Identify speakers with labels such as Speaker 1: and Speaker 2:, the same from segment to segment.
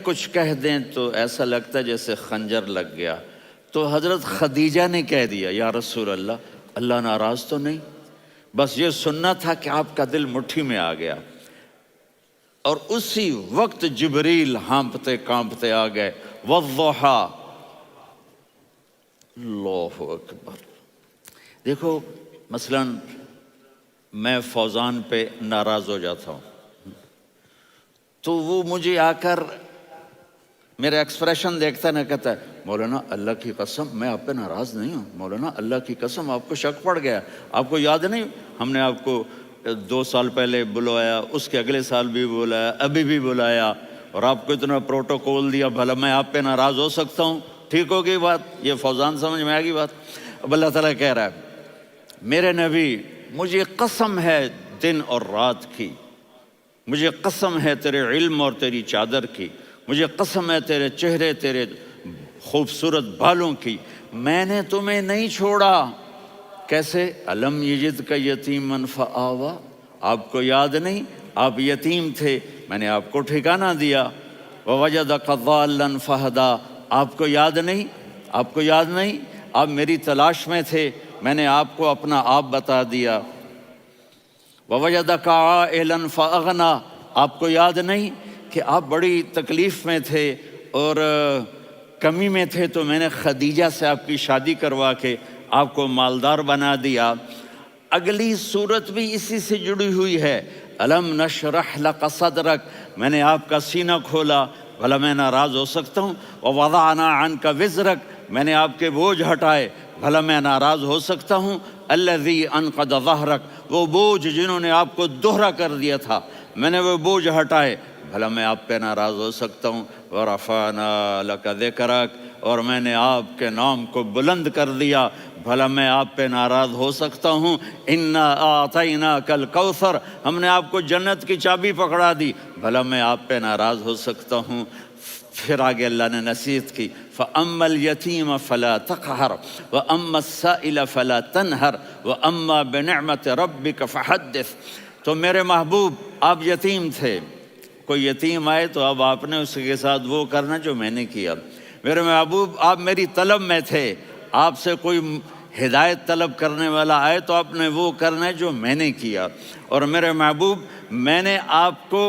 Speaker 1: کچھ کہہ دیں تو ایسا لگتا ہے جیسے خنجر لگ گیا. تو حضرت خدیجہ نے کہہ دیا یا رسول اللہ، اللہ ناراض تو نہیں؟ بس یہ سننا تھا کہ آپ کا دل مٹھی میں آ گیا. اور اسی وقت جبریل ہانپتے کانپتے آ گئے. والضحیٰ، اللہ اکبر. دیکھو مثلا میں فوزان پہ ناراض ہو جاتا ہوں تو وہ مجھے آ کر میرا ایکسپریشن دیکھتا ہے نا، کہتا ہے مولانا اللہ کی قسم میں آپ پہ ناراض نہیں ہوں، مولانا اللہ کی قسم آپ کو شک پڑ گیا، آپ کو یاد نہیں ہم نے آپ کو 2 سال پہلے بلوایا، اس کے اگلے سال بھی بلایا، ابھی بھی بلایا، اور آپ کو اتنا پروٹوکول دیا، بھلا میں آپ پہ ناراض ہو سکتا ہوں؟ ٹھیک ہوگی بات؟ یہ فوزان سمجھ میں آ گئی بات؟ اب اللہ تعالیٰ کہہ رہا ہے میرے نبی مجھے قسم ہے دن اور رات کی، مجھے قسم ہے تیرے علم اور تیری چادر کی، مجھے قسم ہے تیرے چہرے، تیرے خوبصورت بالوں کی، میں نے تمہیں نہیں چھوڑا. کیسے؟ الم یجد کا یتیمن فآوا، آپ کو یاد نہیں آپ یتیم تھے، میں نے آپ کو ٹھکانہ دیا. ووجدک ضالا فہدا، آپ کو یاد نہیں، آپ کو یاد نہیں آپ میری تلاش میں تھے، میں نے آپ کو اپنا آپ بتا دیا. ووجدک عائلا فاغنا، آپ کو یاد نہیں کہ آپ بڑی تکلیف میں تھے اور کمی میں تھے، تو میں نے خدیجہ سے آپ کی شادی کروا کے آپ کو مالدار بنا دیا. اگلی صورت بھی اسی سے جڑی ہوئی ہے. الم نشرح لک صدرک، میں نے آپ کا سینہ کھولا، بھلا میں ناراض ہو سکتا ہوں؟ ووضعنا عنک وزرک، میں نے آپ کے بوجھ ہٹائے، بھلا میں ناراض ہو سکتا ہوں؟ الذی انقض ظہرک، وہ بوجھ جنہوں نے آپ کو دوہرا کر دیا تھا، میں نے وہ بوجھ ہٹائے، بھلا میں آپ پہ ناراض ہو سکتا ہوں؟ ورفعنا لک ذکرک، اور میں نے آپ کے نام کو بلند کر دیا، بھلا میں آپ پہ ناراض ہو سکتا ہوں؟ انا اعطیناک الکوثر، ہم نے آپ کو جنت کی چابی پکڑا دی، بھلا میں آپ پہ ناراض ہو سکتا ہوں؟ پھر آگے اللہ نے نصیحت کی فَأَمَّا الْيَتِيمَ فَلَا تَقْهَرْ وَأَمَّا السَّائِلَ فَلَا تَنْهَرْ وَأَمَّا بِنِعْمَةِ رَبِّكَ فَحَدِّثْ. تو میرے محبوب آپ یتیم تھے، کوئی یتیم آئے تو اب آپ نے اس کے ساتھ وہ کرنا جو میں نے کیا. میرے محبوب آپ میری طلب میں تھے، آپ سے کوئی ہدایت طلب کرنے والا آئے تو آپ نے وہ کرنا ہے جو میں نے کیا. اور میرے محبوب میں نے آپ کو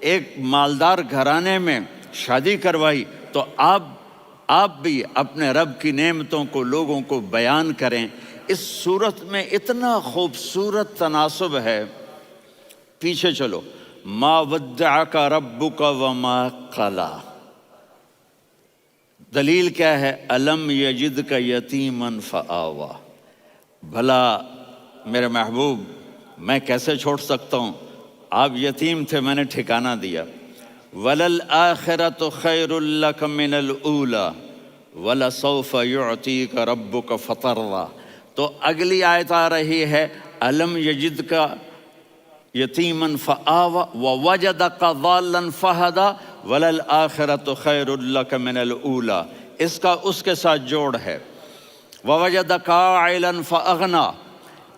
Speaker 1: ایک مالدار گھرانے میں شادی کروائی، تو آپ بھی اپنے رب کی نعمتوں کو لوگوں کو بیان کریں. اس صورت میں اتنا خوبصورت تناسب ہے. پیچھے چلو، ما ودعک ربک وما قلی، دلیل کیا ہے؟ الم یجدک یتیما فآوا. بھلا میرے محبوب میں کیسے چھوڑ سکتا ہوں؟ آپ یتیم تھے، میں نے ٹھکانہ دیا. وَلَلْآخِرَةُ خَيْرٌ لَكَ مِنَ الْأُولَى وَلَسَوْفَ يُعْطِيكَ رَبُّكَ فَتَرْضَىٰ. تو اگلی آیت آ رہی ہے الم یجدک یتیما فآوا ووجدک ضالا فہدا وَلَلْآخِرَةُ خَيْرٌ لَكَ مِنَ الْأُولَى. اس کا اس کے ساتھ جوڑ ہے. وَوَجَدَكَ عَائِلًا فَأَغْنَىٰ،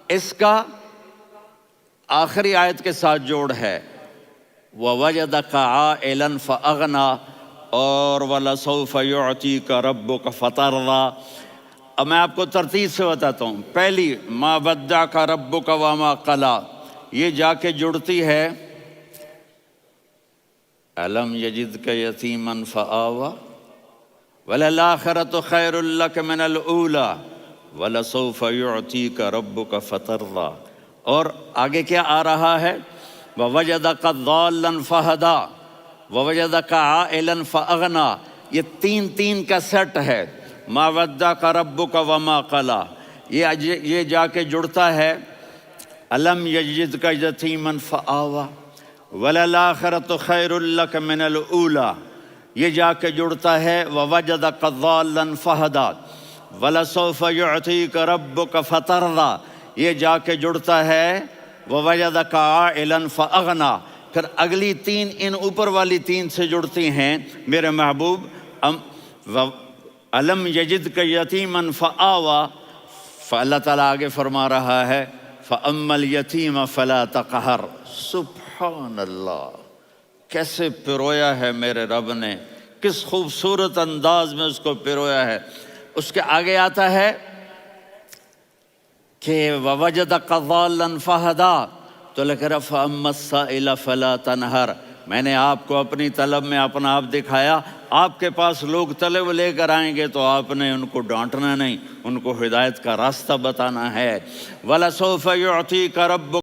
Speaker 1: اس کا آخری آیت کے ساتھ جوڑ ہے. وَوَجَدَكَ عَائِلًا فَأَغْنَىٰ اور وَلَسَوْفَ يُعْطِيكَ رَبُّكَ فَتَرْضَىٰ. اب میں آپ کو ترتیب سے بتاتا ہوں. پہلی مَا وَدَّعَكَ رَبُّكَ وَمَا قَلَىٰ، یہ جا کے جڑتی ہے الم یجدک یتیما فآوا وَلَلْآخِرَةُ خَيْرٌ لَكَ مِنَ الْأُولَىٰ وَلَسَوْفَ يُعْطِيكَ رَبُّكَ فَتَرْضَىٰ. اور آگے کیا آ رہا ہے؟ وَوَجَدَكَ ضَالًّا فَہَدَىٰ وَوَجَدَكَ عَائِلًا فَأَغْنَىٰ. یہ تین کا سیٹ ہے. مَا وَدَّعَكَ رَبُّكَ وَمَا قَلَىٰ، یہ جا کے جڑتا ہے الم یجدک یتیما فآوا وَلَلْآخِرَةُ خَيْرٌ لَكَ مِنَ الْأُولَىٰ، یہ جا کے جڑتا ہے وَوَجَدَكَ ضَالًّا فَہَدَىٰ وَلَسَوْفَ يُعْطِيكَ رَبُّكَ فَتَرْضَىٰ، یہ جا کے جڑتا ہے وَوَجَدَكَ عَائِلًا فَأَغْنَىٰ. پھر اگلی تین ان اوپر والی تین سے جڑتی ہیں میرے محبوب. الم یجدک یتیما فآوا، فاللہ تعالیٰ آگے فرما رہا ہے فَأَمَّا الْيَتِيمَ فَلَا تَقْهَرْ. سبحان اللہ، کیسے پرویا ہے میرے رب نے، کس خوبصورت انداز میں اس کو پرویا ہے۔ اس کے آگے آتا ہے کہ وَوَجَدَكَ ضَالًّا فَهَدَىٰ، تو لکھ رہا فَأَمَّا السَّائِلَ فَلَا تَنْهَرْ، میں نے آپ کو اپنی طلب میں اپنا آپ دکھایا۔ آپ کے پاس لوگ طلب لے کر آئیں گے تو آپ نے ان کو ڈانٹنا نہیں، ان کو ہدایت کا راستہ بتانا ہے۔ وَلَسَوْفَ يُعْطِيكَ رَبُّكَ